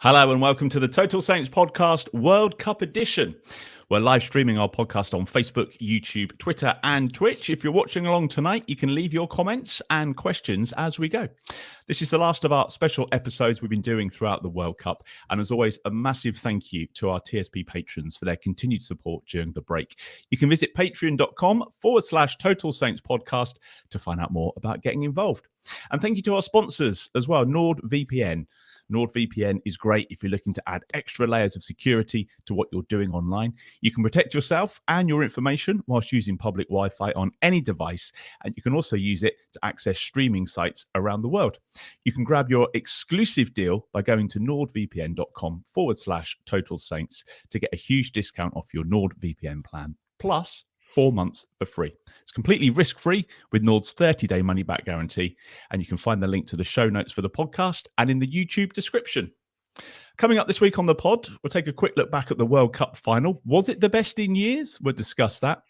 Hello and welcome to the Total Saints Podcast World Cup Edition. We're live streaming our podcast on Facebook, YouTube, Twitter and Twitch. If you're watching along tonight, you can leave your comments and questions as we go. This is the last of our special episodes we've been doing throughout the World Cup. And as always, a massive thank you to our TSP patrons for their continued support during the break. You can visit patreon.com/Total Saints Podcast to find out more about getting involved. And thank you to our sponsors as well, NordVPN. NordVPN is great if you're looking to add extra layers of security to what you're doing online. You can protect yourself and your information whilst using public Wi-Fi on any device, and you can also use it to access streaming sites around the world. You can grab your exclusive deal by going to nordvpn.com/Total Saints to get a huge discount off your NordVPN plan, plus 4 months for free. It's completely risk-free with Nord's 30-day money-back guarantee, and you can find the link to the show notes for the podcast and in the YouTube description. Coming up this week on the pod, we'll take a quick look back at the World Cup final. Was it the best in years? We'll discuss that.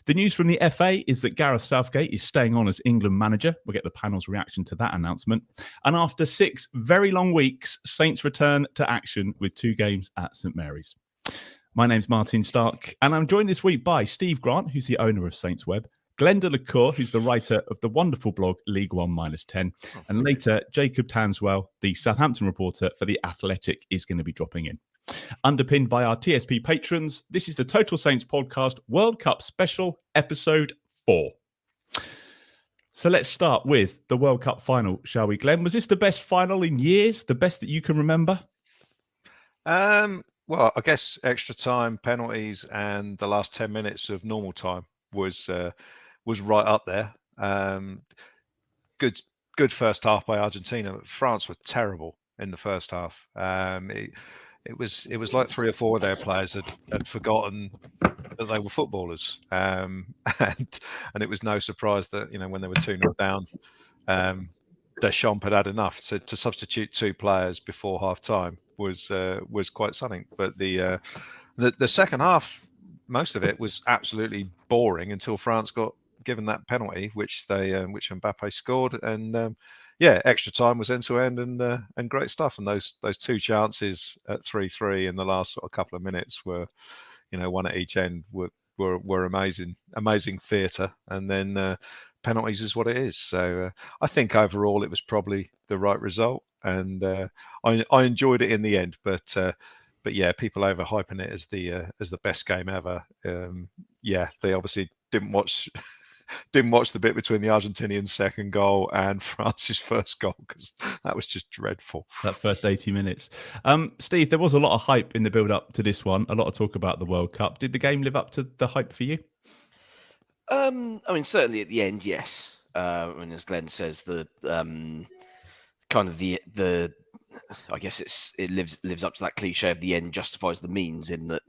The news from the FA is that Gareth Southgate is staying on as England manager. We'll get the panel's reaction to that announcement. And after 6 very long weeks, Saints return to action with 2 games at St Mary's. My name's Martin Starke, and I'm joined this week by Steve Grant, who's the owner of SaintsWeb, Glen, Cour, who's the writer of the wonderful blog League One -10, and later Jacob Tanswell, the Southampton reporter for The Athletic, is going to be dropping in. Underpinned by our TSP patrons, this is the Total Saints Podcast World Cup Special, Episode 4. So let's start with the World Cup final, shall we, Glen? Was this the best final in years, the best that you can remember? Well, I guess extra time, penalties, and the last 10 minutes of normal time was right up there. Good first half by Argentina. France were terrible in the first half. It was like 3 or 4 of their players had forgotten that they were footballers, and it was no surprise that when they were 2-0 down, Deschamps had enough to substitute 2 players before half time. Was quite something, but the second half, most of it was absolutely boring until France got given that penalty, which Mbappe scored, and extra time was end to end and great stuff. And those 2 chances at 3-3 in the last sort of couple of minutes were, one at each end, were amazing theatre. And then penalties is what it is. So I think overall it was probably the right result. And I enjoyed it in the end, but yeah, people overhyping it as the best game ever. They obviously didn't watch the bit between the Argentinian second goal and France's first goal, because that was just dreadful. That first 80 minutes. Steve, there was a lot of hype in the build-up to this one. A lot of talk about the World Cup. Did the game live up to the hype for you? Certainly at the end, yes. As Glenn says, the kind of the I guess it lives up to that cliche of the end justifies the means, in that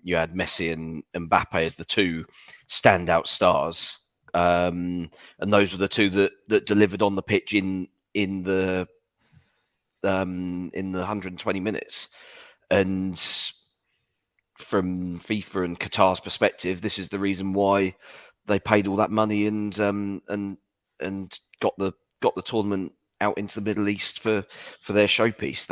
you had Messi and Mbappe as the 2 standout stars, and those were the 2 that delivered on the pitch in the 120 minutes. And from FIFA and Qatar's perspective, this is the reason why they paid all that money and got the tournament out into the Middle East for their showpiece.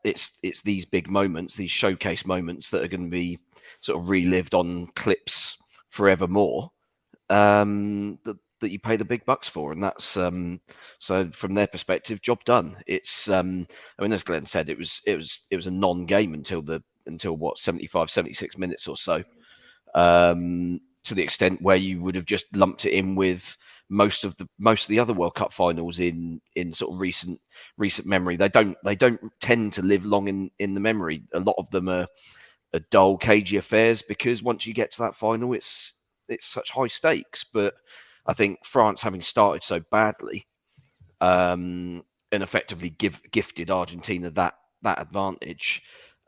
It's these big moments, these showcase moments, that are going to be sort of relived on clips forevermore, that you pay the big bucks for. And that's so from their perspective, job done. It's as Glenn said, it was a non-game until what, 75, 76 minutes or so, to the extent where you would have just lumped it in with most of the other World Cup finals in sort of recent memory. They don't tend to live long in the memory. A lot of them are dull, cagey affairs, because once you get to that final, it's such high stakes. But I think France, having started so badly, and effectively gifted Argentina that advantage,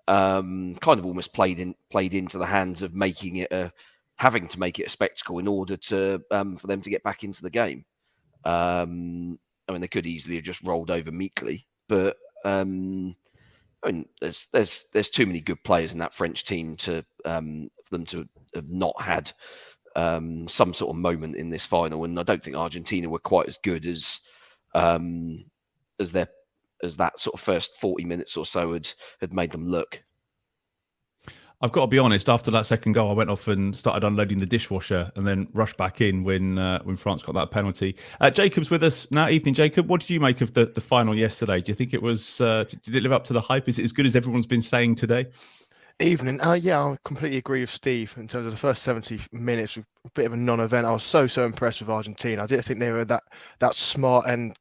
kind of almost played into the hands of having to make it a spectacle in order to for them to get back into the game. They could easily have just rolled over meekly, but there's too many good players in that French team for them to have not had some sort of moment in this final. And I don't think Argentina were quite as good as their that sort of first 40 minutes or so had made them look. I've got to be honest, after that second goal, I went off and started unloading the dishwasher and then rushed back in when France got that penalty. Jacob's with us now. Evening, Jacob. What did you make of the final yesterday? Do you think it was, did it live up to the hype? Is it as good as everyone's been saying today? Evening. Yeah, I completely agree with Steve in terms of the first 70 minutes. A bit of a non-event. I was so impressed with Argentina. I didn't think they were that smart and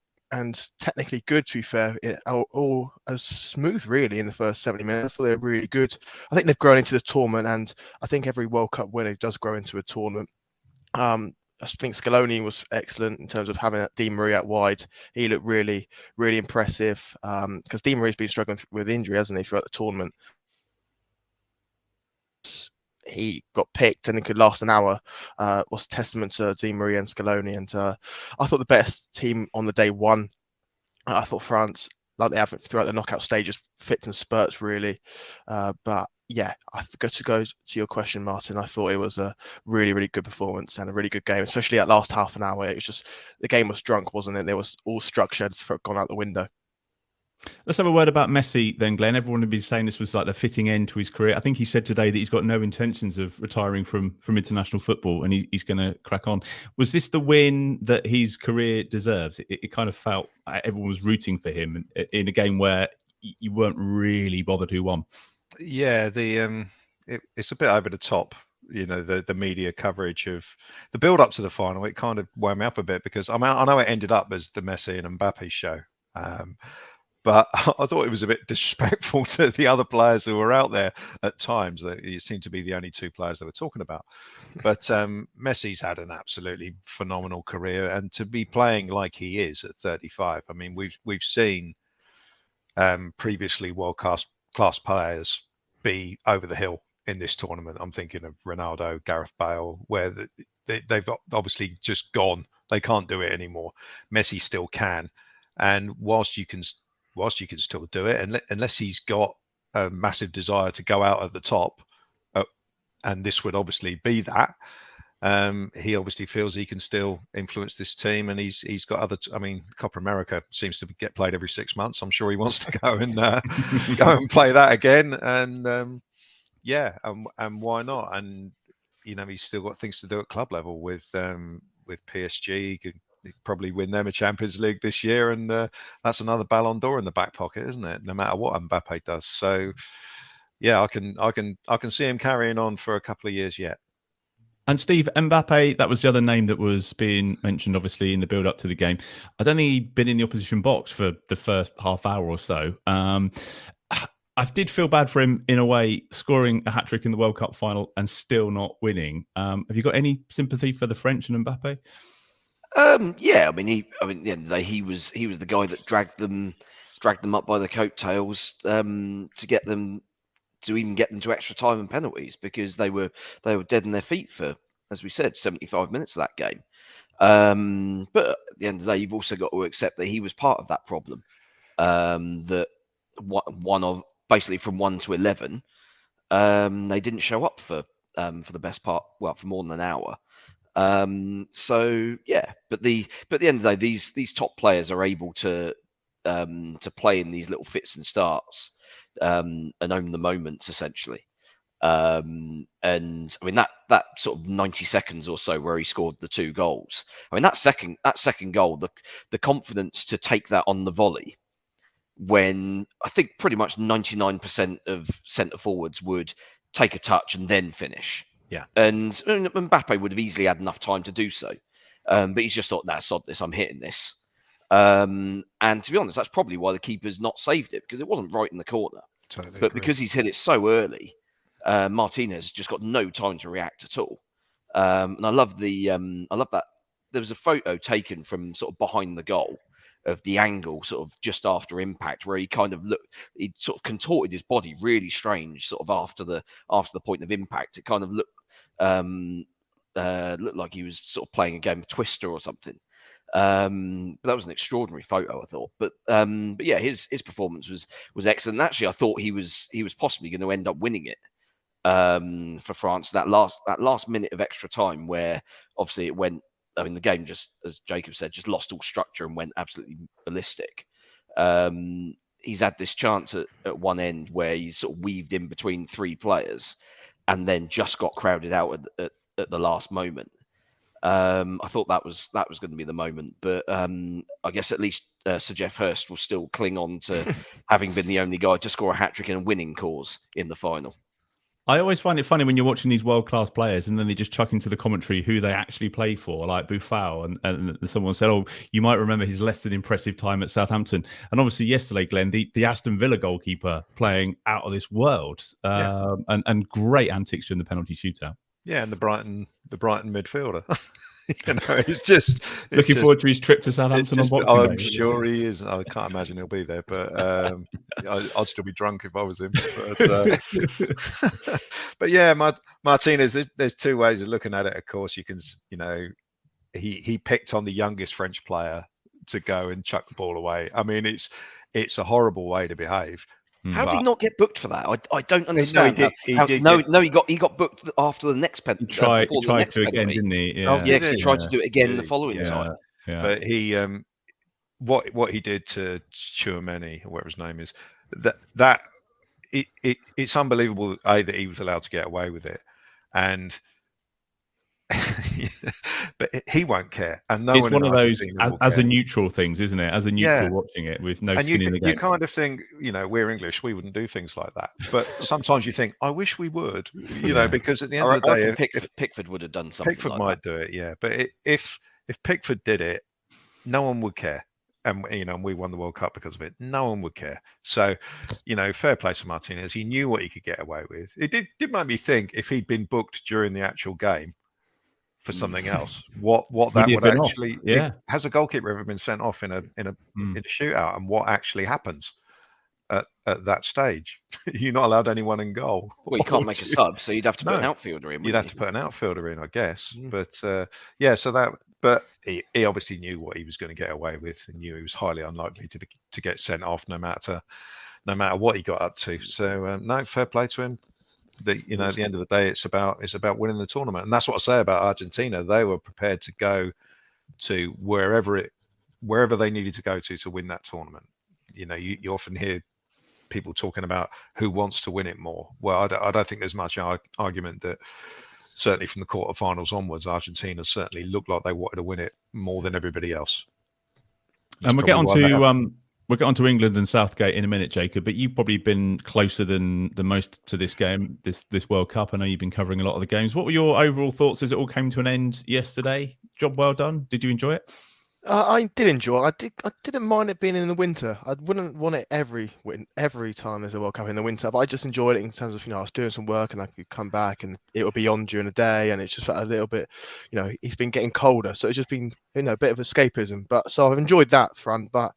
technically good, to be fair. All as smooth, really, in the first 70 minutes. I thought they were really good. I think they've grown into the tournament, and I think every World Cup winner does grow into a tournament. I think Scaloni was excellent in terms of having that Di Maria out wide. He looked really, really impressive because Di Maria's been struggling with injury, hasn't he, throughout the tournament. He got picked and it could last an hour was testament to Di Maria and Scaloni. And I thought the best team on the day won. I thought France, like they have throughout the knockout stages, fits and spurts really. But yeah, I forgot to go to your question, Martin. I thought it was a really, really good performance and a really good game, especially that last half an hour. It was just, the game was drunk, wasn't it? There was all structure had gone out the window. Let's have a word about Messi then, Glenn. Everyone had been saying this was like the fitting end to his career. I think he said today that he's got no intentions of retiring from international football and he's going to crack on. Was this the win that his career deserves? It kind of felt everyone was rooting for him in a game where you weren't really bothered who won. Yeah, it's a bit over the top. You know, the media coverage of the build up to the final, it kind of wound me up a bit because I know it ended up as the Messi and Mbappe show. But I thought it was a bit disrespectful to the other players who were out there at times. It seemed to be the only two players they were talking about. But Messi's had an absolutely phenomenal career, and to be playing like he is at 35, I mean, we've seen previously world-class players be over the hill in this tournament. I'm thinking of Ronaldo, Gareth Bale, where they've obviously just gone. They can't do it anymore. Messi still can, and whilst you can still do it, unless he's got a massive desire to go out at the top, and this would obviously be that. He obviously feels he can still influence this team, and he's got other. I mean, Copa America seems to get played every 6 months. I'm sure he wants to go and go and play that again. And yeah, and why not? And you know, he's still got things to do at club level with PSG. He could probably win them a Champions League this year, and that's another Ballon d'Or in the back pocket, isn't it? No matter what Mbappe does. So yeah, I can see him carrying on for a couple of years yet. And Steve, Mbappe, that was the other name that was being mentioned, obviously, in the build-up to the game. I don't think he'd been in the opposition box for the first half hour or so. I did feel bad for him in a way, scoring a hat-trick in the World Cup final and still not winning. Have you got any sympathy for the French and Mbappe? Yeah, I mean, at the end of the day, he was the guy that dragged them up by the coattails to get them to even get them to extra time and penalties, because they were dead on their feet for, as we said, 75 minutes of that game. But at the end of the day, you've also got to accept that he was part of that problem. That one of basically from 1 to 11, they didn't show up for the best part, well, for more than an hour. So yeah, but at the end of the day, these top players are able to play in these little fits and starts and own the moments essentially. And I mean that sort of 90 seconds or so where he scored the 2 goals. I mean that second goal, the confidence to take that on the volley, when I think pretty much 99% of centre forwards would take a touch and then finish. Yeah, and Mbappe would have easily had enough time to do so, but he's just thought, "Nah, sod this, I'm hitting this." And to be honest, that's probably why the keeper's not saved it, because it wasn't right in the corner. totally. But agree. because he's hit it so early, Martinez just got no time to react at all. And I love that there was a photo taken from sort of behind the goal of the angle sort of just after impact, where he kind of he sort of contorted his body really strange sort of after the point of impact. It kind of looked like he was sort of playing a game of Twister or something. But that was an extraordinary photo, I thought. But yeah, his performance was excellent. And actually, I thought he was possibly going to end up winning it for France. That last minute of extra time, where obviously it went. I mean, the game just, as Jacob said, just lost all structure and went absolutely ballistic. He's had this chance at one end where he's sort of weaved in between 3 players, and then just got crowded out at the last moment. I thought that was going to be the moment, but I guess at least Sir Geoff Hurst will still cling on to having been the only guy to score a hat-trick in a winning cause in the final. I always find it funny when you're watching these world-class players and then they just chuck into the commentary who they actually play for, like Buffon, and someone said, oh, you might remember his less than impressive time at Southampton. And obviously yesterday, Glenn, the Aston Villa goalkeeper playing out of this world, and great antics during the penalty shootout. Yeah, and the Brighton midfielder. It's just looking forward to his trip to Southampton on Boxing Day. I'm sure he is. I can't imagine he'll be there, but I'd still be drunk if I was him. But yeah, Martinez. There's 2 ways of looking at it. Of course, you can, he picked on the youngest French player to go and chuck the ball away. I mean, it's a horrible way to behave. How did he not get booked for that? I don't understand. He got booked after the next penalty. He tried to again, didn't he? Yeah, he tried to do it again the following time. Yeah. But he, what he did to Tchouameni, or whatever his name is, it's unbelievable that he was allowed to get away with it, and but he won't care, and it's one of those as a neutral things, isn't it? As a neutral watching it with no skin in the game. You kind of think, we're English, we wouldn't do things like that, but sometimes you think, I wish we would, because at the end of the day, Pickford would have done something. Pickford might do it, yeah, but if Pickford did it, no one would care. And we won the World Cup because of it. No one would care. So, fair play to Martinez. He knew what he could get away with. It did make me think, if he'd been booked during the actual game for something else, what that would actually. Yeah. Has a goalkeeper ever been sent off in a shootout, and what actually happens at that stage? You're not allowed anyone in goal. Well, you can't make a sub, so you'd have to put an outfielder in. You'd have to put an outfielder in, I guess. But so that. But he obviously knew what he was going to get away with, and knew he was highly unlikely to get sent off, no matter what he got up to. So no, fair play to him. At the end of the day, it's about winning the tournament, and that's what I say about Argentina. They were prepared to go to wherever they needed to go to win that tournament. You often hear people talking about who wants to win it more. Well, I don't think there's much argument that. Certainly from the quarterfinals onwards, Argentina certainly looked like they wanted to win it more than everybody else. And we'll get on to England and Southgate in a minute, Jacob. But you've probably been closer than most to this game, this World Cup. I know you've been covering a lot of the games. What were your overall thoughts as it all came to an end yesterday? Job well done. Did you enjoy it? I did enjoy it. I didn't mind it being in the winter. I wouldn't want it every time there's a World Cup in the winter, but I just enjoyed it in terms of, I was doing some work and I could come back and it would be on during the day, and it's just felt a little bit, it's been getting colder, so it's just been, a bit of escapism. But so I've enjoyed that front, but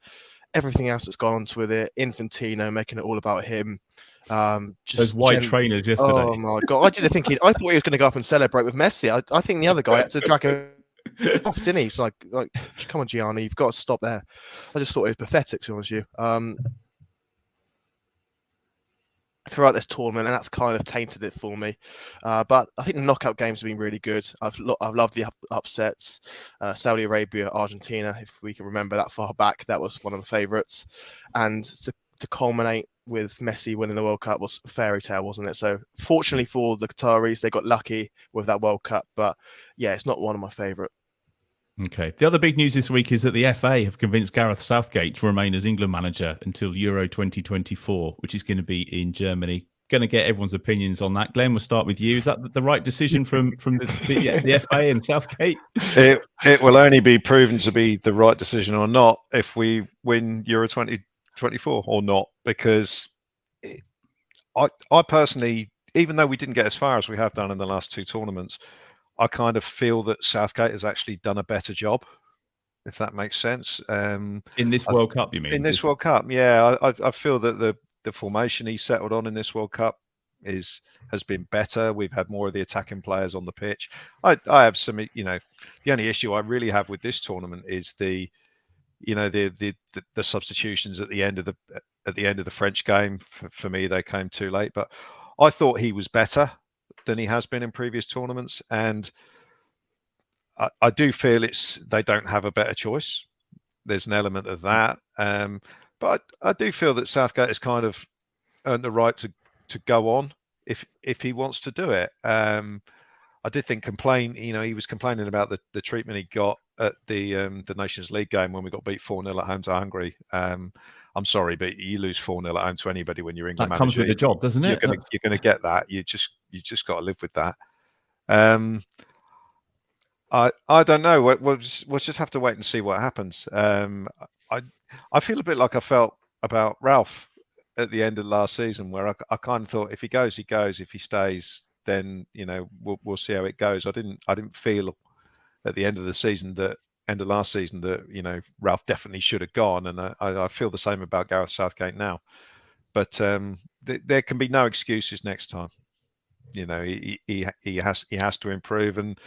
everything else that's gone on with it, Infantino making it all about him. Those white trainers yesterday. Oh my God! I thought he was going to go up and celebrate with Messi. I think the other guy had to drag him off, didn't he? It's like, come on, Gianni, you've got to stop there. I just thought it was pathetic, to be honest with you. Throughout this tournament, and that's kind of tainted it for me. But I think the knockout games have been really good. I've loved the upsets. Saudi Arabia, Argentina, if we can remember that far back, that was one of the favourites. And to culminate with Messi winning the World Cup was a fairy tale, wasn't it? So fortunately for the Qataris, they got lucky with that World Cup. But yeah, it's not one of my favourite. Okay. The other big news this week is that the FA have convinced Gareth Southgate to remain as England manager until Euro 2024, which is going to be in Germany. Going to get everyone's opinions on that. Glenn, we'll start with you. Is that the right decision from the FA and Southgate? It will only be proven to be the right decision or not if we win Euro 2024 or not, because I personally, even though we didn't get as far as we have done in the last two tournaments, I kind of feel that Southgate has actually done a better job, if that makes sense. In this World Cup, you mean? In this World Cup, yeah. I feel that the formation he settled on in this World Cup has been better. We've had more of the attacking players on the pitch. I have some, the only issue I really have with this tournament is the substitutions at the end of the French game. For me, they came too late. But I thought he was better than he has been in previous tournaments, and I do feel they don't have a better choice. There's an element of that. But I do feel that Southgate has kind of earned the right to go on if he wants to do it. I did think he was complaining about the treatment he got at the Nations League game when we got beat 4-0 at home to Hungary. I'm sorry, but you lose 4-0 at home to anybody when you're England That manager. comes with the job, doesn't it? You're gonna get that. You just got to live with that. I don't know. We'll just have to wait and see what happens. I feel a bit like I felt about Ralph at the end of last season, where I kind of thought if he goes, he goes. If he stays, then we'll see how it goes. I didn't feel at the end of the season end of last season that Ralph definitely should have gone, and I feel the same about Gareth Southgate now. But there can be no excuses next time. He has to improve, and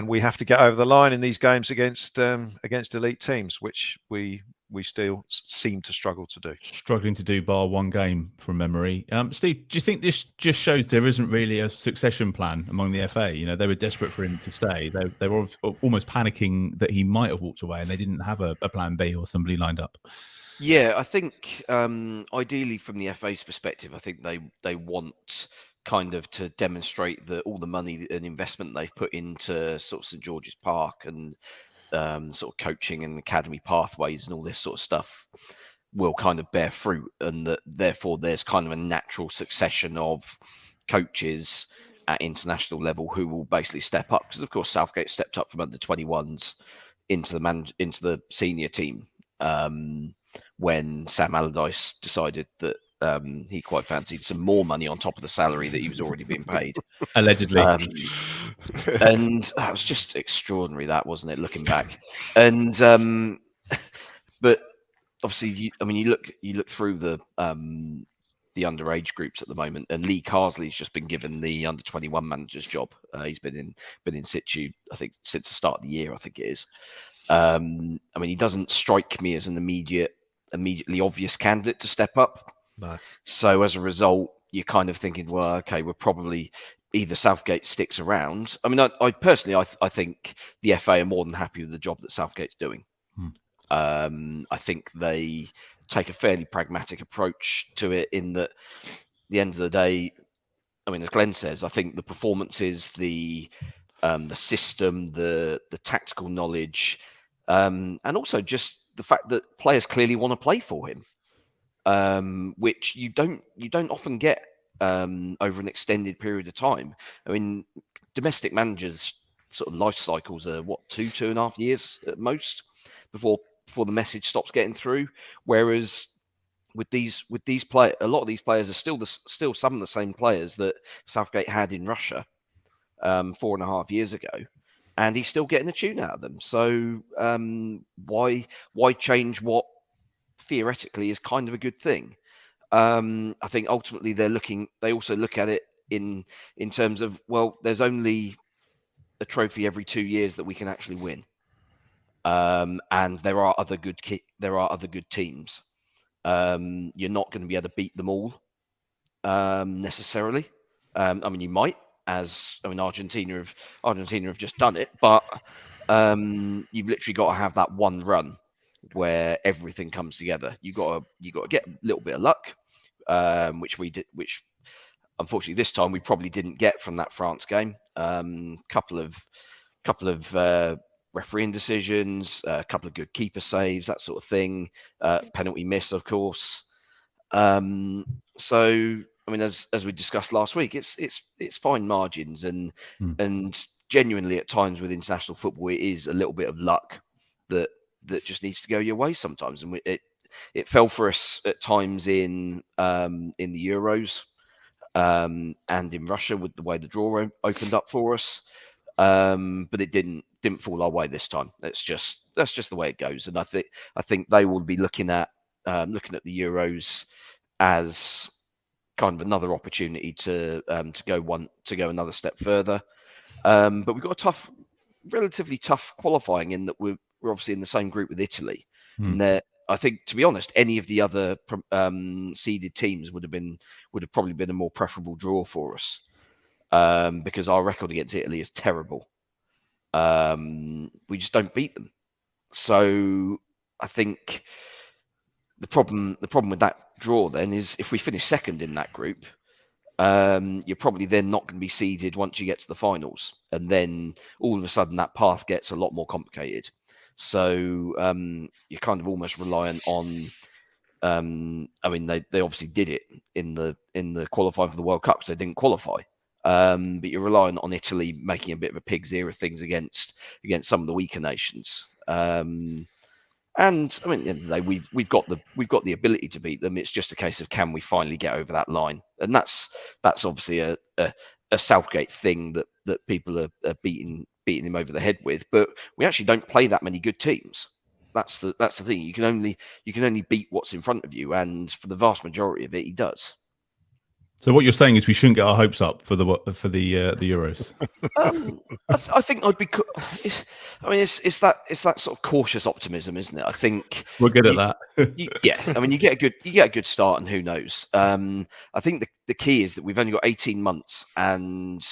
we have to get over the line in these games against elite teams, which we still seem to struggle to do. Struggling to do bar one game from memory. Steve, do you think this just shows there isn't really a succession plan among the FA? They were desperate for him to stay. They were almost panicking that he might have walked away, and they didn't have a plan B or somebody lined up. Yeah, I think ideally from the FA's perspective, I think they want kind of to demonstrate that all the money and investment they've put into sort of St George's Park and sort of coaching and academy pathways and all this sort of stuff will kind of bear fruit, and that therefore there's kind of a natural succession of coaches at international level who will basically step up, because of course Southgate stepped up from under 21s into the senior team when Sam Allardyce decided that he quite fancied some more money on top of the salary that he was already being paid. Allegedly. And that was just extraordinary, that, wasn't it, looking back? And but obviously, you look through the underage groups at the moment, and Lee Carsley's just been given the under 21 manager's job. He's been in situ, I think, since the start of the year, I think it is. He doesn't strike me as an immediately obvious candidate to step up. No. So as a result, you're kind of thinking, well, okay, we're probably either Southgate sticks around. I personally think the FA are more than happy with the job that Southgate's doing. I think they take a fairly pragmatic approach to it, in that at the end of the day, as Glenn says, I think the performances, the system, the tactical knowledge, and also just the fact that players clearly want to play for him, which you don't often get over an extended period of time. Domestic managers' sort of life cycles are 2.5 years at most before the message stops getting through. Whereas with these players, a lot of these players are still some of the same players that Southgate had in Russia 4.5 years ago, and he's still getting a tune out of them. So why change what theoretically is kind of a good thing? I think ultimately they also look at it in terms of, well, there's only a trophy every 2 years that we can actually win. And there are other good teams. You're not going to be able to beat them all necessarily. You might, Argentina have just done it, but you've literally got to have that one run where everything comes together. You got to get a little bit of luck, which we did. Which unfortunately this time we probably didn't get from that France game. Couple of refereeing decisions, a couple of good keeper saves, that sort of thing. Penalty miss, of course. So as we discussed last week, it's fine margins, and genuinely at times with international football, it is a little bit of luck that just needs to go your way sometimes, and it fell for us at times in the Euros and in Russia with the way the draw opened up for us. But it didn't fall our way this time. That's just the way it goes. And I think they will be looking at the Euros as kind of another opportunity to go another step further. But we've got a relatively tough qualifying, in that we're obviously in the same group with Italy. And I think, to be honest, any of the other seeded teams would have probably been a more preferable draw for us. Because our record against Italy is terrible. We just don't beat them. So I think the problem with that draw then is if we finish second in that group, you're probably then not going to be seeded once you get to the finals, and then all of a sudden that path gets a lot more complicated. So you're kind of almost reliant on. I mean, they obviously did it in the qualifying for the World Cup because they didn't qualify. But you're relying on Italy making a bit of a pig's ear of things against some of the weaker nations. And I mean, at the end of the day, we've got the ability to beat them. It's just a case of can we finally get over that line, and that's obviously a Southgate thing that people are beating him over the head with. But we actually don't play that many good teams. That's the thing. You can only beat what's in front of you, and for the vast majority of it, he does. So what you're saying is we shouldn't get our hopes up for the Euros. I think I'd be. It's that sort of cautious optimism, isn't it? I think We're good at that. Yeah, I mean, you get a good start, and who knows? I think the key is that we've only got 18 months, and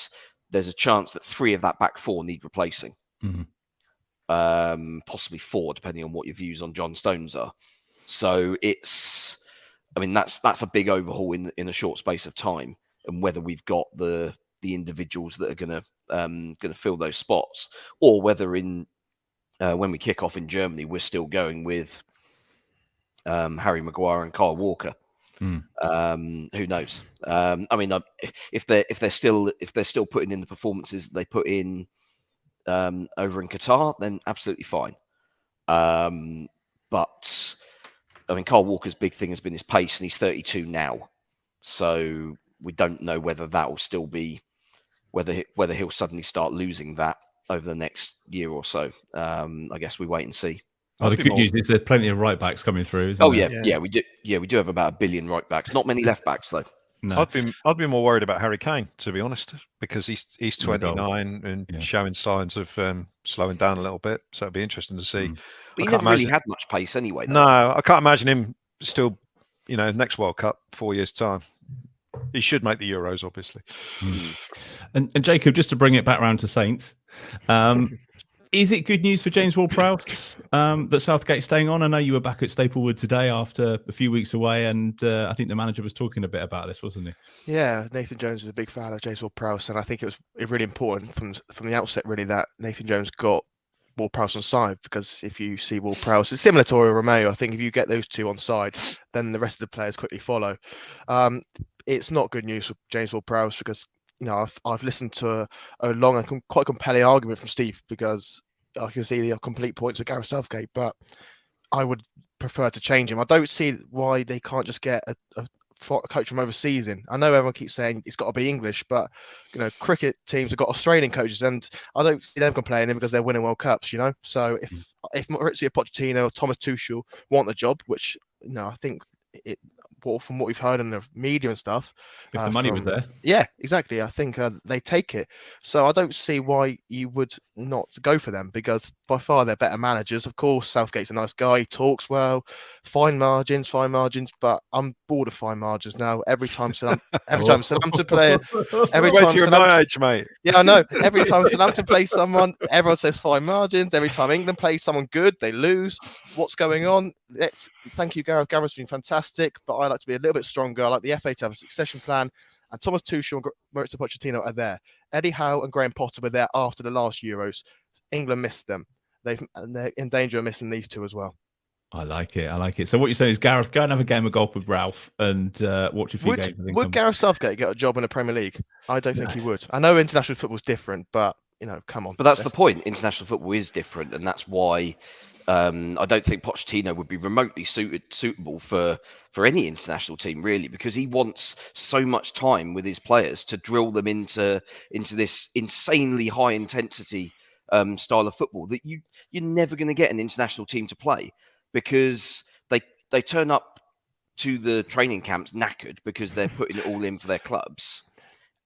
there's a chance that 3 of that back 4 need replacing. Mm-hmm. Possibly 4, depending on what your views on John Stones are. So it's. I mean, that's a big overhaul in a short space of time, and whether we've got the individuals that are going to fill those spots, or whether when we kick off in Germany, we're still going with Harry Maguire and Kyle Walker. Who knows? I mean, if they're still putting in the performances that they put in over in Qatar, then absolutely fine. But I mean, Kyle Walker's big thing has been his pace, and he's 32 now. So we don't know whether that will still be, whether he'll suddenly start losing that over the next year or so. I guess we wait and see. The good news is there's plenty of right backs coming through. Isn't there? Yeah, we do. Yeah, we do have about 1 billion right backs. Not many left backs though. No. I'd be more worried about Harry Kane, to be honest, because he's 29 and showing signs of slowing down a little bit. So it'd be interesting to see. But he never really had much pace anyway. Though. No, I can't imagine him still, next World Cup, 4 years' time. He should make the Euros, obviously. And Jacob, just to bring it back around to Saints, is it good news for James Ward-Prowse that Southgate's staying on? I know you were back at Staplewood today after a few weeks away, and I think the manager was talking a bit about this, wasn't he? Yeah, Nathan Jones is a big fan of James Ward-Prowse, and I think it was really important from the outset, really, that Nathan Jones got Ward-Prowse on side, because if you see Ward-Prowse, it's similar to Oriol Romeo. I think if you get those two on side, then the rest of the players quickly follow. It's not good news for James Ward-Prowse because I've listened to a long and quite compelling argument from Steve, because I can see the complete points of Gareth Southgate, but I would prefer to change him. I don't see why they can't just get a coach from overseas in. I know everyone keeps saying it's got to be English, but cricket teams have got Australian coaches, and I don't see them complaining because they're winning World Cups. So if Maurizio Pochettino or Thomas Tuchel want the job, which I think from what we've heard in the media and stuff, if the money was there, yeah, exactly. I think they take it. So I don't see why you would not go for them, because by far they're better managers. Of course, Southgate's a nice guy, he talks well, fine margins, but I'm bored of fine margins now. Every time Southampton play, every time you're my age, mate. Yeah, I know. Every time Southampton plays someone, everyone says fine margins. Every time England plays someone good, they lose. What's going on? Thank you, Gareth. Gareth's been fantastic, but I like to be a little bit stronger. I like the FA to have a succession plan. And Thomas Tuchel and Maurizio Pochettino are there. Eddie Howe and Graham Potter were there after the last Euros. England missed them. They're in danger of missing these two as well. I like it. So what you're saying is, Gareth, go and have a game of golf with Ralph and watch a few games. Would Gareth Southgate get a job in the Premier League? I don't think he would. I know international football's different, but come on. But that's the point. International football is different, and that's why I don't think Pochettino would be remotely suitable for any international team, really, because he wants so much time with his players to drill them into this insanely high intensity style of football that you're never going to get an international team to play, because they turn up to the training camps knackered because they're putting it all in for their clubs,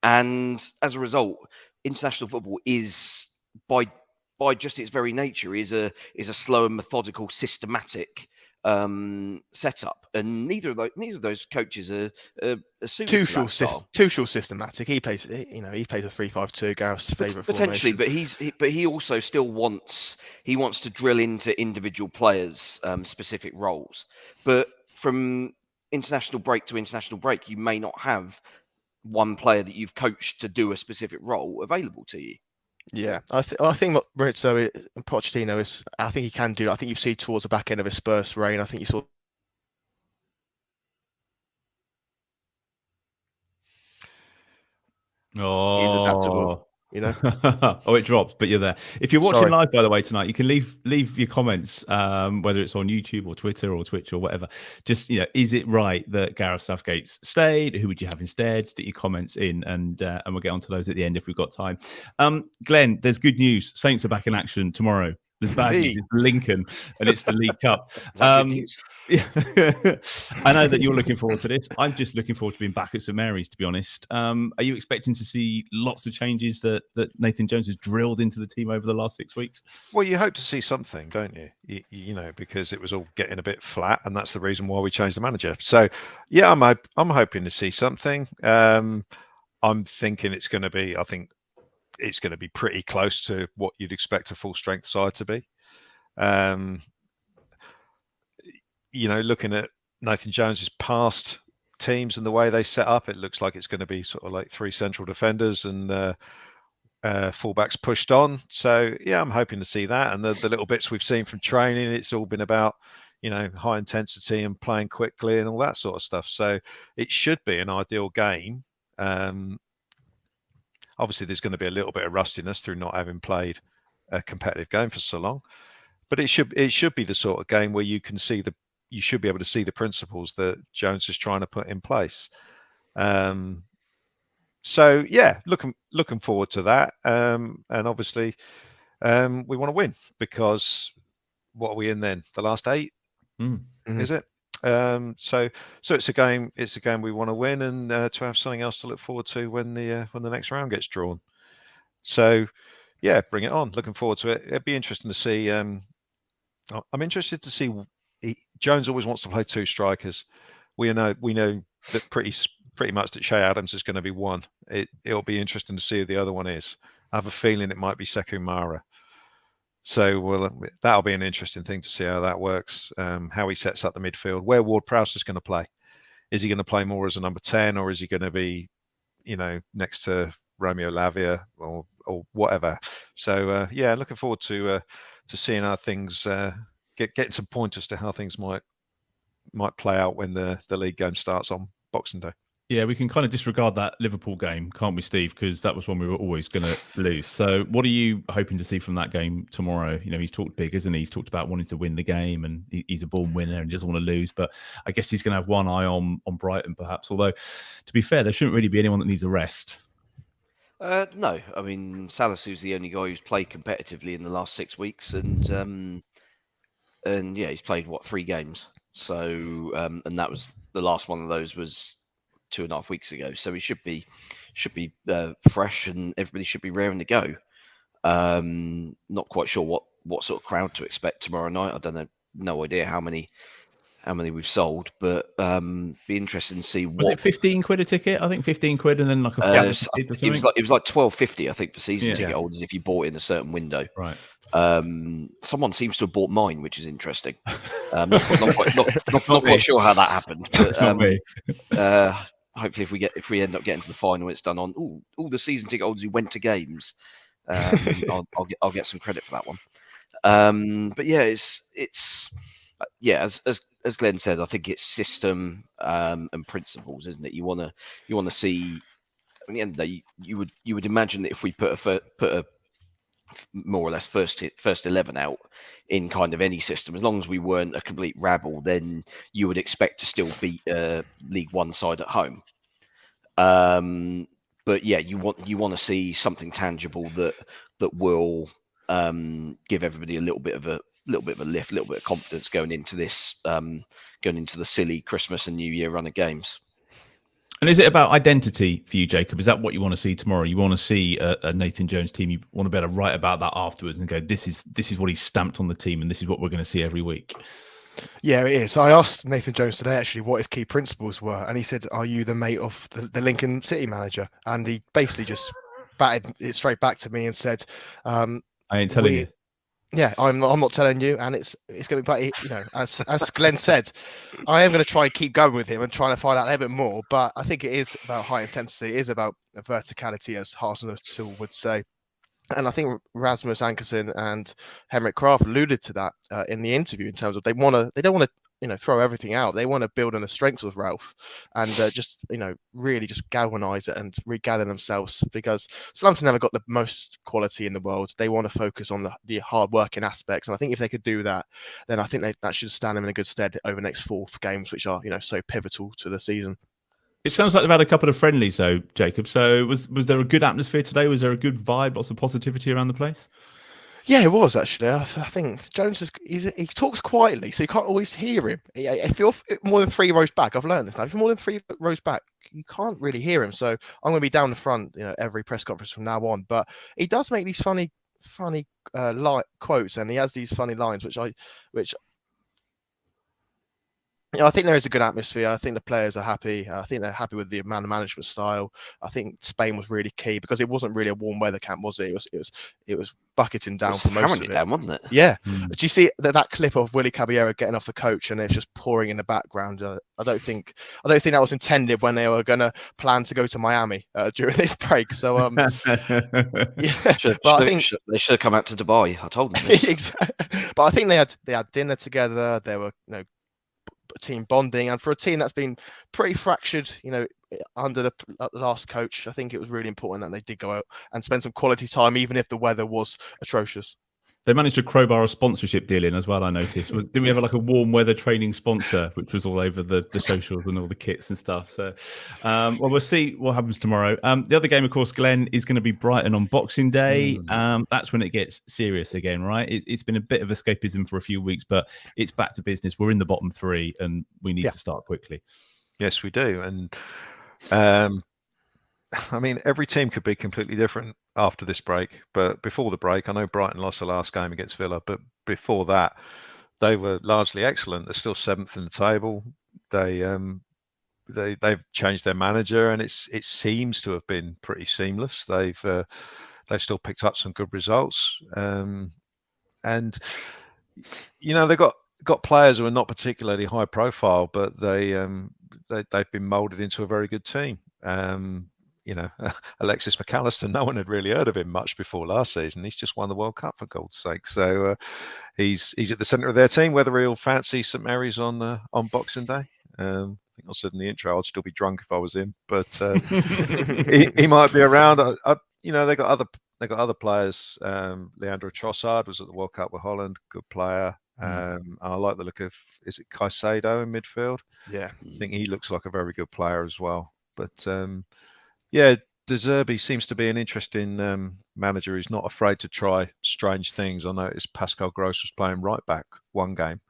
and as a result, international football is by just its very nature is a slow and methodical, systematic setup, and neither of those coaches are suited to that style. Tuchel's systematic. He plays a 3-5-2. Gareth's favourite potentially, formation. but he also still wants to drill into individual players' specific roles. But from international break to international break, you may not have one player that you've coached to do a specific role available to you. Yeah, I think what Maurizio and Pochettino is, I think he can do. I think you see towards the back end of his Spurs reign. I think you saw. He's adaptable, you know. Oh, it drops, but you're there. If you're watching Sorry. live, by the way, tonight, you can leave your comments, whether it's on YouTube or Twitter or Twitch or whatever. Just, is it right that Gareth Southgate's stayed? Who would you have instead? Stick your comments in, and we'll get onto those at the end if we've got time. Glenn, there's good news. Saints are back in action tomorrow. There's bad news. It's Lincoln, and it's the League Cup. Yeah. I know that you're looking forward to this. I'm just looking forward to being back at St Mary's, to be honest. Are you expecting to see lots of changes that Nathan Jones has drilled into the team over the last 6 weeks? Well, you hope to see something, don't you? You know, because it was all getting a bit flat, and that's the reason why we changed the manager. So, yeah, I'm hoping to see something. I'm thinking it's going to be. I think it's going to be pretty close to what you'd expect a full strength side to be. Looking at Nathan Jones's past teams and the way they set up, it looks like it's going to be sort of like 3 central defenders and fullbacks pushed on. So yeah, I'm hoping to see that. And the little bits we've seen from training, it's all been about, high intensity and playing quickly and all that sort of stuff. So it should be an ideal game. Obviously, there's going to be a little bit of rustiness through not having played a competitive game for so long, but it should be the sort of game where you should be able to see the principles that Jones is trying to put in place. So yeah, looking forward to that. And obviously, we want to win, because what are we in then? The last 8, is it? So it's a game we want to win, and to have something else to look forward to when the next round gets drawn. So yeah, bring it on. Looking forward to it. It'd be interesting to see. I'm interested to see. Jones always wants to play 2 strikers. We know that pretty much that Shea Adams is going to be one. It'll be interesting to see who the other one is. I have a feeling it might be Sekou Mara. So that'll be an interesting thing to see how that works. How he sets up the midfield, where Ward-Prowse is going to play. Is he going to play more as a number 10, or is he going to be, next to Romeo Lavia or whatever? So yeah, looking forward to seeing how things getting some pointers to how things might play out when the league game starts on Boxing Day. Yeah, we can kind of disregard that Liverpool game, can't we, Steve? Because that was one we were always going to lose. So what are you hoping to see from that game tomorrow? He's talked big, isn't he? He's talked about wanting to win the game, and he's a born winner and doesn't want to lose. But I guess he's going to have one eye on Brighton, perhaps. Although, to be fair, there shouldn't really be anyone that needs a rest. No, I mean, Salisu's the only guy who's played competitively in the last 6 weeks, and yeah, he's played 3 games. So and that was the last one of those was 2.5 weeks ago. So he should be fresh, and everybody should be raring to go. Not quite sure what sort of crowd to expect tomorrow night. I don't know, no idea how many we've sold, but be interested to see was it 15 quid a ticket? I think 15 quid, and then like a it was like 12.50, I think, for season ticket holders if you bought in a certain window. Right. Someone seems to have bought mine, which is interesting. Not quite sure how that happened, but hopefully if we end up getting to the final, it's done on all the season ticket holders who went to games. I'll get some credit for that one. But yeah, it's as Glenn said, I think it's system and principles, isn't it? You want to see. At the end of the day, you would imagine that if we put a more or less first 11 out in kind of any system, as long as we weren't a complete rabble, then you would expect to still beat League One side at home. But yeah, you want to see something tangible that will give everybody a little bit of a lift, a little bit of confidence going into this, going into the silly Christmas and New Year run of games. And is it about identity for you, Jacob? Is that what you want to see tomorrow? You want to see a Nathan Jones team. You want to be able to write about that afterwards and go, this is what he's stamped on the team, and this is what we're going to see every week. Yeah, it is. I asked Nathan Jones today actually what his key principles were, and he said, "Are you the mate of the Lincoln City manager?" And he basically just batted it straight back to me and said, "I ain't telling you." Yeah, I'm not telling you, and it's going to be, but as Glenn said, I am going to try and keep going with him and trying to find out a little bit more. But I think it is about high intensity, it is about verticality, as Hasenhüttl would say. And I think Rasmus Ankersen and Henrik Kraft alluded to that in the interview in terms of they don't want to throw everything out. They want to build on the strengths of Ralph and just really just galvanize it and regather themselves, because Southampton never got the most quality in the world. They want to focus on the hard working aspects, and I think if they could do that, then I think that should stand them in a good stead over the next 4 games, which are so pivotal to the season. It sounds like they've had a couple of friendlies, though, Jacob. So was there a good atmosphere today? Was there a good vibe, lots of positivity around the place? Yeah, it was actually. I think Jones he talks quietly, so you can't always hear him. If you're more than 3 rows back, I've learned this now. If you're more than 3 rows back, you can't really hear him. So I'm going to be down the front, every press conference from now on. But he does make these funny quotes, and he has these funny lines, which I think there is a good atmosphere. I think the players are happy. I think they're happy with the management style. I think Spain was really key because it wasn't really a warm weather camp, was it? It was bucketing down for most of it. Down, wasn't it? Yeah. Did you see that clip of Willy Caballero getting off the coach and it's just pouring in the background? I don't think that was intended when they were going to plan to go to Miami during this break. So yeah, they should have come out to Dubai. I told them this. Exactly. But I think they had dinner together. They were team bonding, and for a team that's been pretty fractured under the last coach, I think it was really important that they did go out and spend some quality time, even if the weather was atrocious. They managed to crowbar a sponsorship deal in as well, I noticed. Didn't we have like a warm weather training sponsor, which was all over the socials and all the kits and stuff? So, well, we'll see what happens tomorrow. The other game, of course, Glenn, is going to be Brighton on Boxing Day. That's when it gets serious again, right? It's been a bit of escapism for a few weeks, but it's back to business. We're in the bottom 3 and we need to start quickly. Yes, we do. And I mean, every team could be completely different after this break. But before the break, I know Brighton lost the last game against Villa, but before that, they were largely excellent. They're still 7th in the table. They've changed their manager, and it seems to have been pretty seamless. They've still picked up some good results, and they've got players who are not particularly high profile, but they've been moulded into a very good team. Alexis McAllister, no one had really heard of him much before last season. He's just won the World Cup, for God's sake. So he's at the centre of their team. Whether he'll fancy St Mary's on Boxing Day, I think I said in the intro I'd still be drunk if I was him, but he might be around. They got other players. Leandro Trossard was at the World Cup with Holland, good player. I like the look of, is it Caicedo in midfield? Yeah, I think he looks like a very good player as well. But yeah, De Zerbi seems to be an interesting manager who's not afraid to try strange things. I noticed Pascal Gross was playing right back one game,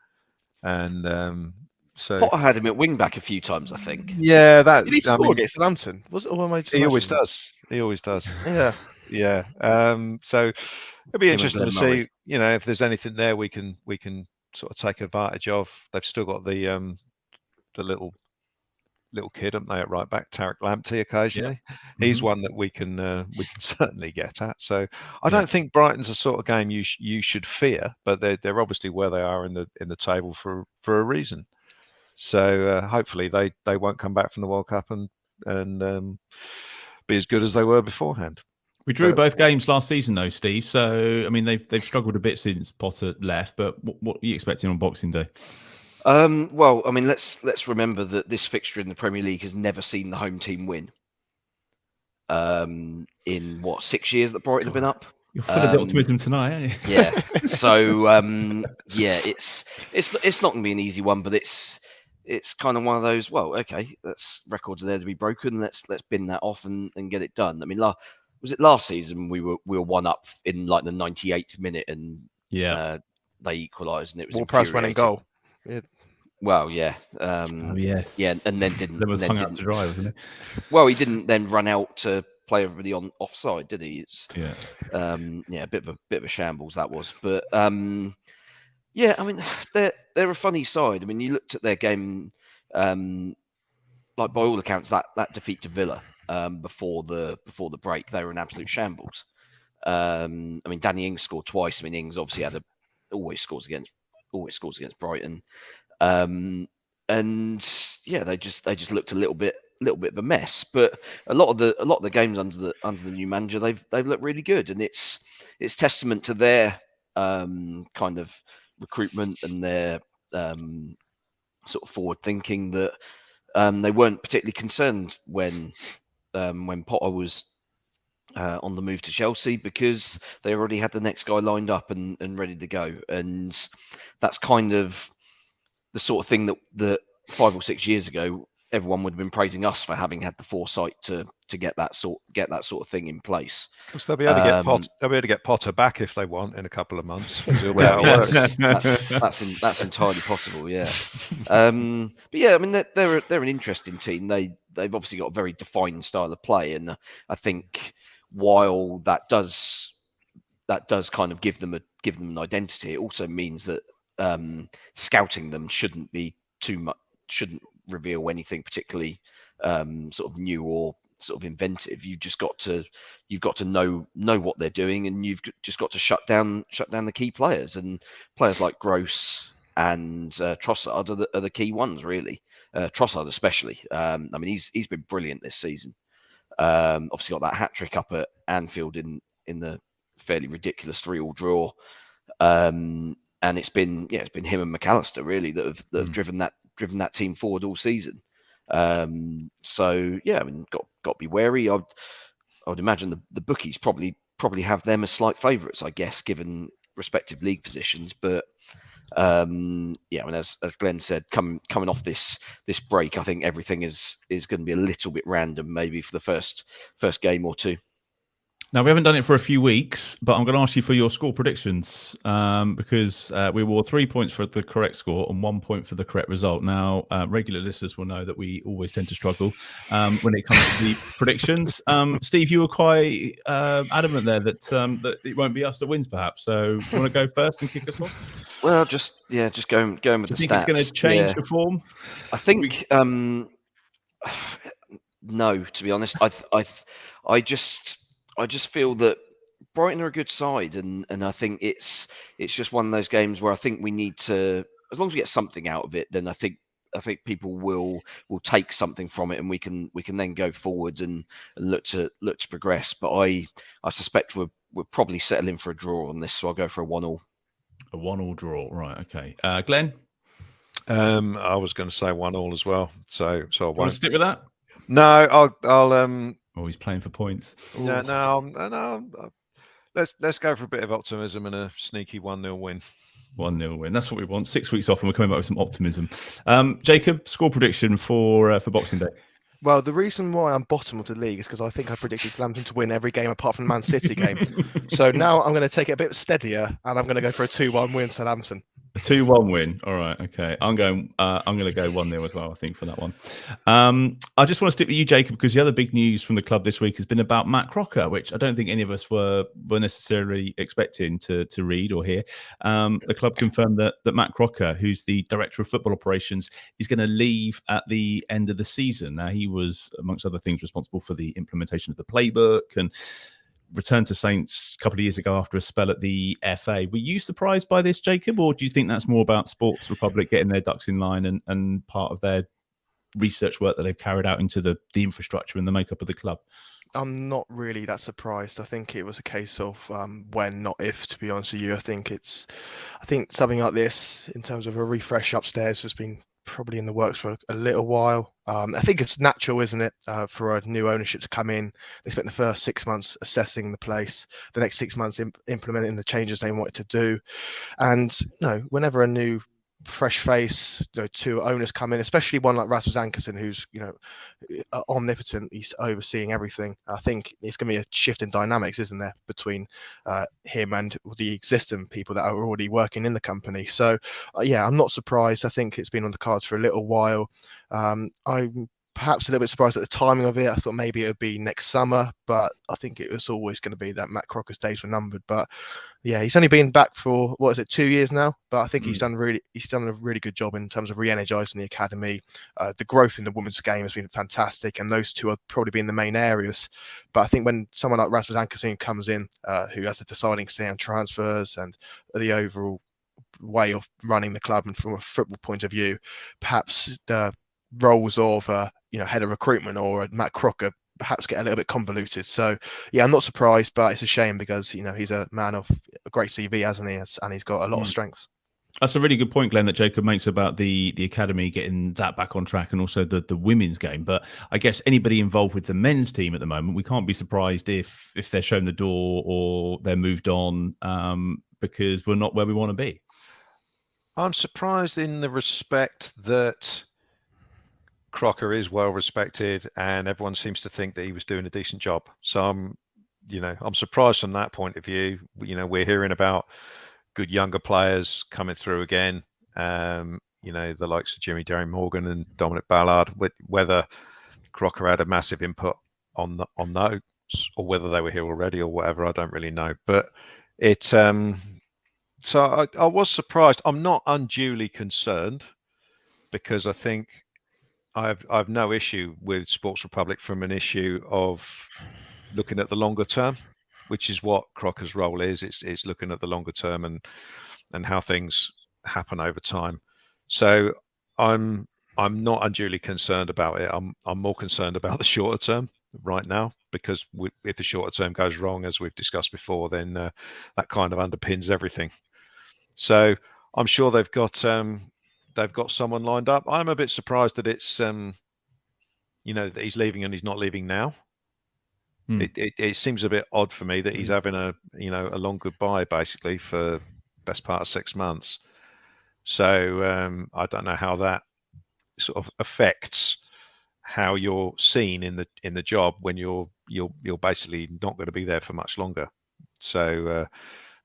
and so Potter had him at wing back a few times, I think. Yeah, did he score against Southampton? Was it? He always does. He always does. Yeah. So it'll be interesting to see, if there's anything there we can sort of take advantage of. They've still got the little kid, haven't they, at right back, Tariq Lamptey occasionally. Yeah. He's one that we can certainly get at. So I don't think Brighton's the sort of game you should fear, but they're obviously where they are in the table for a reason. So hopefully they won't come back from the World Cup and be as good as they were beforehand. We drew both games last season, though, Steve. So I mean, they've struggled a bit since Potter left. But what are you expecting on Boxing Day? Well, I mean, let's remember that this fixture in the Premier League has never seen the home team win. In 6 years that Brighton have been up. You're full of optimism tonight, aren't you? Yeah. So it's not going to be an easy one, but it's kind of one of those. Well, okay, that's records are there to be broken. Let's bin that off and get it done. I mean, was it last season we were 1 up in like the 98th minute and they equalised and it was Ward-Prowse went in goal. Yeah. Well, yeah. Yes. Yeah, and then didn't. Then was hung out to dry, wasn't it? Well, he didn't then run out to play everybody on offside, did he? A bit of a shambles that was. But I mean, they're a funny side. I mean, you looked at their game, like by all accounts, that defeat to Villa before the break, they were an absolute shambles. I mean, Danny Ings scored twice. I mean, Ings obviously had always scores against Brighton. And yeah, they just looked a little bit of a mess. But a lot of the games under the new manager, they've looked really good, and it's testament to their kind of recruitment and their sort of forward thinking that they weren't particularly concerned when Potter was on the move to Chelsea, because they already had the next guy lined up and ready to go. And that's kind of the sort of thing that 5 or 6 years ago everyone would have been praising us for having had the foresight to get that sort of thing in place. Because they'll be able to get Potter. They'll be able to get Potter back if they want in a couple of months. Well, that's entirely possible. Yeah, but yeah, I mean they're an interesting team. They've obviously got a very defined style of play, and I think while that does kind of give them an identity, it also means that scouting them shouldn't be too much. Shouldn't reveal anything particularly sort of new or sort of inventive. You've got to know what they're doing, and you've just got to shut down the key players, and players like Gross and Trossard are the key ones, really. Trossard especially. I mean, he's been brilliant this season. Obviously got that hat trick up at Anfield in the fairly ridiculous 3-3 draw. And it's been him and McAllister really that have driven that team forward all season. So yeah, I mean, got to be wary. I would imagine the bookies probably have them as slight favourites, I guess, given respective league positions. But yeah, I mean, as Glenn said, coming off this break, I think everything is going to be a little bit random, maybe for the first game or two. Now, we haven't done it for a few weeks, but I'm going to ask you for your score predictions because we award 3 points for the correct score and 1 point for the correct result. Now, regular listeners will know that we always tend to struggle when it comes to the predictions. Steve, you were quite adamant there that it won't be us that wins, perhaps. So, do you want to go first and kick us off? Well, just going with the stats. Do you think it's going to change the form? I think no. To be honest, I just feel that Brighton are a good side, and I think it's just one of those games where I think we need to, as long as we get something out of it, then I think people will take something from it, and we can then go forward and look to progress. But I suspect we're probably settling for a draw on this, so I'll go for a 1-1. A 1-1 draw, right? Okay, Glenn. I was going to say 1-1 as well. So I want to stick with that? No, I'll Oh, he's playing for points. Yeah, no. Let's go for a bit of optimism and a sneaky 1-0 win. 1-0 win. That's what we want. 6 weeks off, and we're coming back with some optimism. Jacob, score prediction for Boxing Day. Well, the reason why I'm bottom of the league is because I think I predicted Southampton to win every game apart from the Man City game. So now I'm going to take it a bit steadier, and I'm going to go for a 2-1 win Southampton. A 2-1 win. All right. Okay. I'm going to go 1-0 as well, I think, for that one. I just want to stick with you, Jacob, because the other big news from the club this week has been about Matt Crocker, which I don't think any of us were necessarily expecting to read or hear. The club confirmed that Matt Crocker, who's the director of football operations, is going to leave at the end of the season. Now, he was, amongst other things, responsible for the implementation of the playbook and returned to Saints a couple of years ago after a spell at the FA. Were you surprised by this, Jacob, or do you think that's more about Sports Republic getting their ducks in line and part of their research work that they've carried out into the infrastructure and the makeup of the club? I'm not really that surprised. I think it was a case of when, not if, to be honest with you. I think something like this, in terms of a refresh upstairs, has been probably in the works for a little while. I think it's natural, isn't it, for a new ownership to come in. They spent the first 6 months assessing the place, the next 6 months implementing the changes they wanted to do. And whenever a new fresh face, two owners come in, especially one like Rasmus Ankersen, who's omnipotent, he's overseeing everything. I think it's going to be a shift in dynamics, isn't there, between him and the existing people that are already working in the company. So yeah, I'm not surprised. I think it's been on the cards for a little while. I'm perhaps a little bit surprised at the timing of it. I thought maybe it would be next summer, but I think it was always going to be that Matt Crocker's days were numbered. But yeah, he's only been back for 2 years now. But I think he's done a really good job in terms of re-energizing the academy. The growth in the women's game has been fantastic, and those two are probably been the main areas. But I think when someone like Rasmus Ankersen comes in, who has a deciding say on transfers and the overall way of running the club, and from a football point of view, perhaps the roles of head of recruitment or Matt Crocker perhaps get a little bit convoluted. So yeah, I'm not surprised, but it's a shame because he's a man of a great CV, hasn't he? And he's got a lot of strengths. That's a really good point, Glenn, that Jacob makes about the academy getting that back on track, and also the women's game. But I guess anybody involved with the men's team at the moment, we can't be surprised if they're shown the door or they're moved on, because we're not where we want to be. I'm surprised in the respect that Crocker is well respected and everyone seems to think that he was doing a decent job. So I'm surprised from that point of view. We're hearing about good younger players coming through again. The likes of Jimmy Derry Morgan and Dominic Ballard. Whether Crocker had a massive input on those, or whether they were here already or whatever, I don't really know. But it. So I was surprised. I'm not unduly concerned because I think I've no issue with Sports Republic from an issue of looking at the longer term, which is what Crocker's role is. It's looking at the longer term and how things happen over time. So I'm not unduly concerned about it. I'm more concerned about the shorter term right now, because if the shorter term goes wrong, as we've discussed before, then that kind of underpins everything. So I'm sure they've got someone lined up. I'm a bit surprised that it's that he's leaving and he's not leaving now. It seems a bit odd for me that he's having a long goodbye basically for best part of 6 months. So I don't know how that sort of affects how you're seen in the job when you're basically not going to be there for much longer. So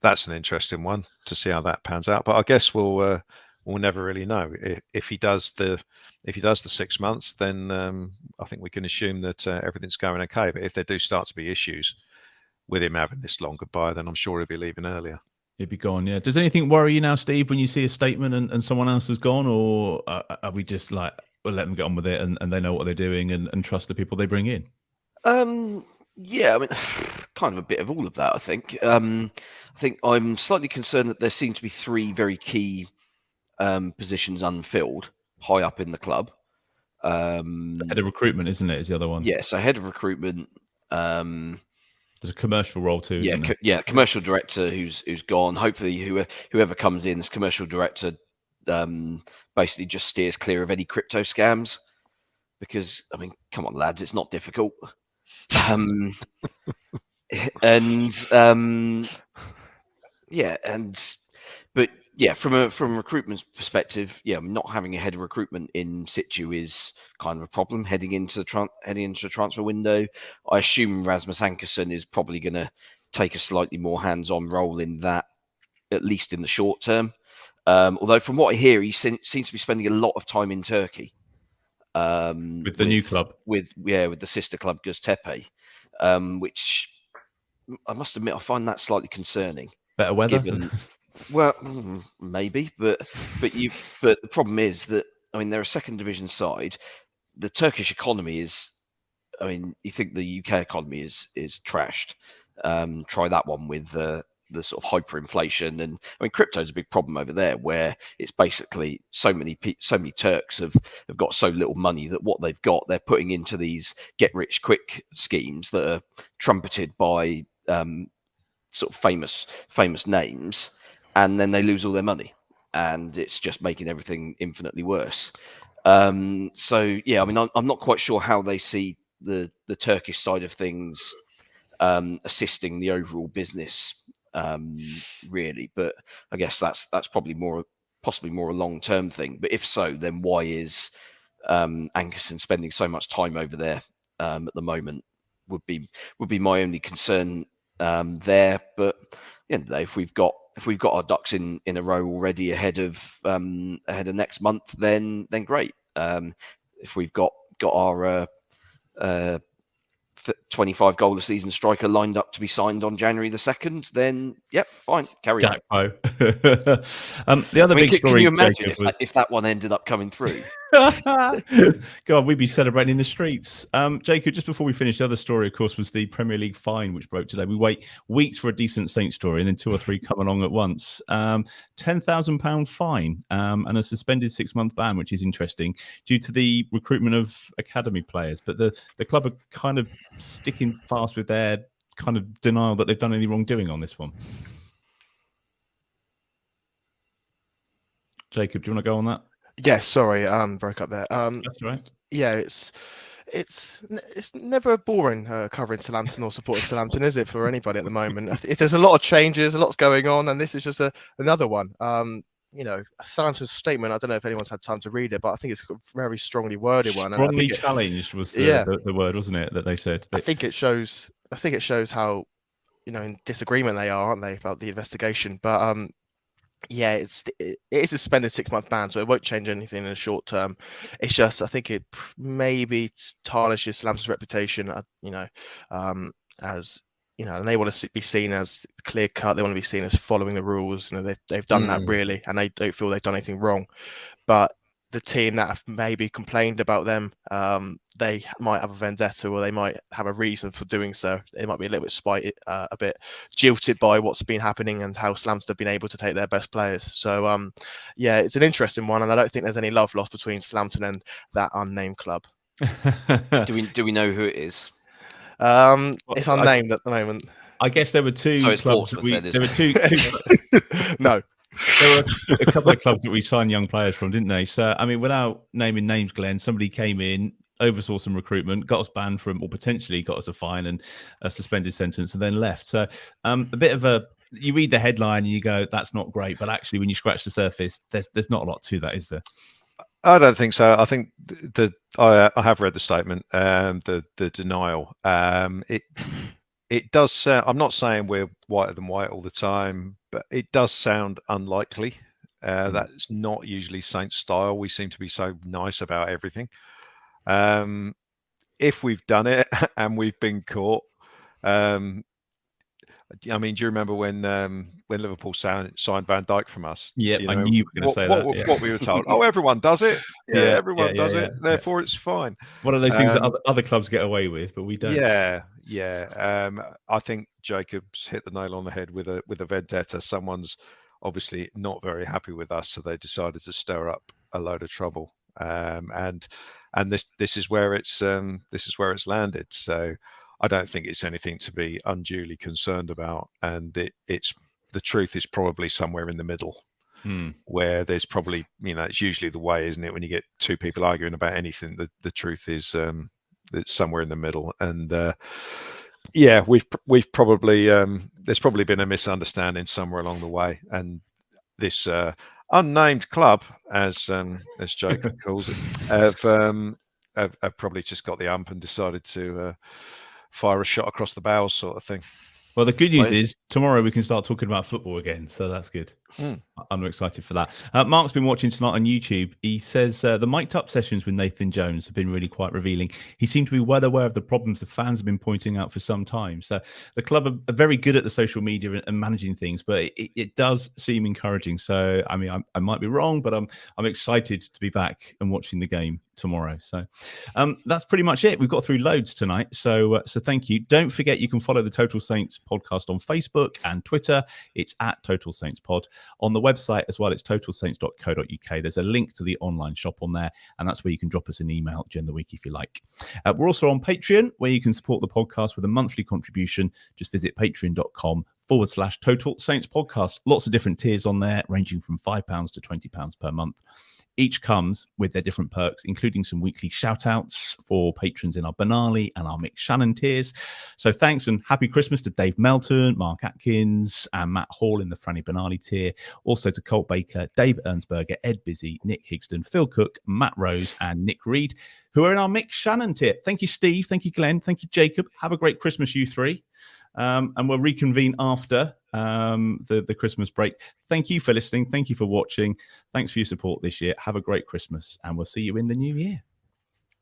that's an interesting one to see how that pans out. But I guess we'll never really know. If he does the 6 months, then I think we can assume that everything's going okay. But if there do start to be issues with him having this long goodbye, then I'm sure he'll be leaving earlier. He'd be gone, yeah. Does anything worry you now, Steve, when you see a statement and someone else has gone? Or are we just like, we'll let them get on with it and they know what they're doing and trust the people they bring in? Yeah, I mean, kind of a bit of all of that, I think. I think I'm slightly concerned that there seem to be 3 very key positions unfilled high up in the club. The head of recruitment, isn't it, is the other one? Yeah, so head of recruitment. There's a commercial role too, isn't there? Yeah, commercial director who's gone. Hopefully whoever comes in as commercial director basically just steers clear of any crypto scams. Because, I mean, come on, lads, it's not difficult. But from a recruitment perspective, not having a head of recruitment in situ is kind of a problem heading into the transfer window. I assume Rasmus Ankersen is probably going to take a slightly more hands-on role in that, at least in the short term. Although from what I hear, he seems to be spending a lot of time in Turkey. With the new club, with the sister club Göztepe, which I must admit I find that slightly concerning. Better weather, well, maybe, but the problem is that, I mean, they're a second division side. The Turkish economy is, I mean, you think the UK economy is trashed. Try that one with the sort of hyperinflation, and I mean, crypto is a big problem over there, where it's basically so many Turks have got so little money that what they've got, they're putting into these get rich quick schemes that are trumpeted by sort of famous names, and then they lose all their money, and it's just making everything infinitely worse. So yeah, I mean, I'm not quite sure how they see the Turkish side of things assisting the overall business. Really, but I guess that's possibly more a long-term thing. But if so, then why is Ankersen spending so much time over there at the moment? Would be my only concern there. But if we've got our ducks in a row already ahead of next month, then great. If we've got our 25 goal a season striker lined up to be signed on January the 2nd, then yep, fine, carry on. The other big story. Can you imagine Jacob, if that one ended up coming through? God, we'd be celebrating in the streets. Jacob, just before we finish, the other story, of course, was the Premier League fine, which broke today. We wait weeks for a decent Saints story, and then 2 or 3 come along at once. £10,000 fine and a suspended 6-month ban, which is interesting, due to the recruitment of academy players. But the club are kind of sticking fast with their kind of denial that they've done any wrongdoing on this one. Jacob, do you want to go on that? Yes, sorry, broke up there. That's all right. Yeah, it's never boring covering Southampton or supporting Southampton, is it, for anybody at the moment? There's a lot of changes, a lot's going on, and this is just another one. Southampton's statement, I don't know if anyone's had time to read it, but I think it's a very strongly worded one. Strongly challenged was the word, wasn't it, that they said? I think it shows how, in disagreement they are, aren't they, about the investigation? But yeah, it is a suspended 6-month ban, so it won't change anything in the short term. It's just, I think it maybe tarnishes Southampton's reputation, as and they want to be seen as clear cut. They want to be seen as following the rules. They've done that really, and they don't feel they've done anything wrong. But the team that have maybe complained about them, they might have a vendetta, or they might have a reason for doing so. They might be a little bit a bit jilted by what's been happening and how Southampton have been able to take their best players. So, yeah, it's an interesting one, and I don't think there's any love lost between Southampton and that unnamed club. Do we know who it is? It's unnamed at the moment. I guess there were 2 so it's clubs. There were two. No. There were a couple of clubs that we signed young players from, didn't they? So, I mean, without naming names, Glen, somebody came in, oversaw some recruitment, got us banned from, or potentially got us a fine and a suspended sentence, and then left. So, a bit of you read the headline and you go, that's not great. But actually, when you scratch the surface, there's not a lot to that, is there? I don't think so. I think I have read the statement, the denial. It does sound, I'm not saying we're whiter than white all the time, but it does sound unlikely. That's not usually Saints style. We seem to be so nice about everything. If we've done it and we've been caught, I mean, do you remember when Liverpool signed Van Dijk from us? Yeah, I knew you were going to say that. Yeah. What we were told. Oh, everyone does it. Yeah, everyone does it. Therefore, it's fine. One of those things that other clubs get away with, but we don't. Yeah. I think Jacob's hit the nail on the head with a vendetta. Someone's obviously not very happy with us, so they decided to stir up a load of trouble. And this is where it's landed. So I don't think it's anything to be unduly concerned about, and it's the truth is probably somewhere in the middle, where there's probably, it's usually the way, isn't it? When you get 2 people arguing about anything, the truth is it's somewhere in the middle. And yeah, we've probably there's probably been a misunderstanding somewhere along the way, and this unnamed club, as Jacob calls it, have probably just got the ump and decided to fire a shot across the bows, sort of thing. Well, the good news is tomorrow we can start talking about football again, so that's good. I'm excited for that. Mark's been watching tonight on YouTube. He says the mic'd up sessions with Nathan Jones have been really quite revealing. He seemed to be well aware of the problems the fans have been pointing out for some time. So the club are very good at the social media and managing things, but it does seem encouraging. So, I mean, I might be wrong, but I'm excited to be back and watching the game tomorrow. So that's pretty much it. We've got through loads tonight. So thank you. Don't forget you can follow the Total Saints podcast on Facebook and Twitter. It's at Total Saints Pod. On the website as well, it's totalsaints.co.uk. There's a link to the online shop on there, and that's where you can drop us an email during the week if you like. We're also on Patreon, where you can support the podcast with a monthly contribution. Just visit patreon.com/Total Saints Podcast. Lots of different tiers on there, ranging from £5 to £20 per month. Each comes with their different perks, including some weekly shout-outs for patrons in our Benali and our Mick Shannon tiers. So thanks and happy Christmas to Dave Melton, Mark Atkins, and Matt Hall in the Franny Benali tier. Also to Colt Baker, Dave Ernsberger, Ed Busy, Nick Higston, Phil Cook, Matt Rose, and Nick Reed, who are in our Mick Shannon tier. Thank you, Steve. Thank you, Glenn. Thank you, Jacob. Have a great Christmas, you three. And we'll reconvene after the Christmas break. Thank you for listening. Thank you for watching. Thanks for your support this year. Have a great Christmas, and we'll see you in the new year.